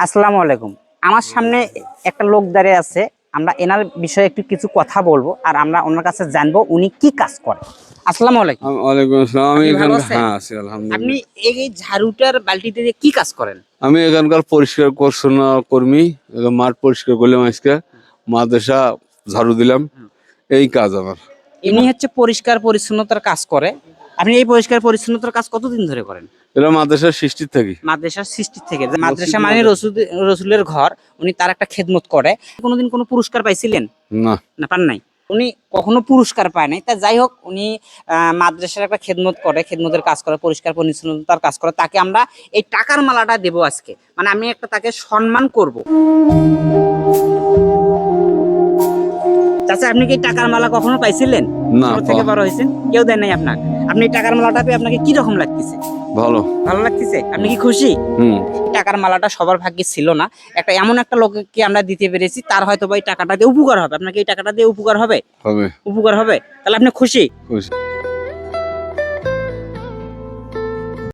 আসসালামু আলাইকুম। আমার সামনে একটা লোক দাঁড়িয়ে আছে, আমরা এনার বিষয়ে একটু কিছু কথা বলবো আর আমরা ওনার কাছে জানবো উনি কি কাজ করে। আসসালামু আলাইকুম। ওয়ালাইকুম আসসালাম। আমি আপনি ভালো এখানকার আছেন? আছি আপনি আলহামদুলিল্লাহ। এই ঝাড়ুটার বালতিতে দিয়ে কি কাজ করেন? আমি এখানকার পরিষ্কার পরিচ্ছন্ন কর্মী। মাঠ পরিষ্কার করলাম আজকে, মাদ্রাসা ঝাড়ু দিলাম, এই কাজ আমার। ইনি হচ্ছে পরিষ্কার পরিচ্ছন্নতার কাজ করে। আপনি এই পরিষ্কার পরিচ্ছন্নতার কাজ কতদিন ধরে করেন? এটা মাদ্রাসার সৃষ্টির থাকি। মাদ্রাসার সৃষ্টি থেকে, যে মাদ্রাসা মসজিদ মানে মাদ্রাসা। রসুলের ঘর, উনি তার একটা খেদমত করে। কোনোদিন কোনো পুরস্কার পাইছিলেন? না, না, পান নাই। উনি কখনো পুরস্কার পায় নাই। তা যাই হোক, উনি মাদ্রাসার একটা খেদমত করে, খেদমতের কাজ করে, পরিষ্কার পরিচ্ছন্নতার কাজ করে। তাকে আমরা এই টাকার মালাটা দেবো আজকে, মানে আমি একটা তাকে সম্মান করব। চাচা, আপনি কি এই টাকার মালা কখনো পাইছিলেন? না, ছোট থেকে বড় হয়েছেন, কেউ দেয় নাই আপনার। আপনি এই টাকার মালাটা পেয়ে আপনাকে কি রকম লাগতেছে? ভালো। ভালো লাগতেছে? আপনি কি খুশি? হুম। টাকার মালাটা সবার ভাগ্যে ছিল না। একটা এমন একটা লোককে আমরা দিতে পেরেছি, তার হয়তো বা এই টাকাটা দিয়ে উপকার হবে। আপনাকে এই টাকাটা দিয়ে উপকার হবে? হবে। উপকার হবে। তাহলে আপনি খুশি? খুশি।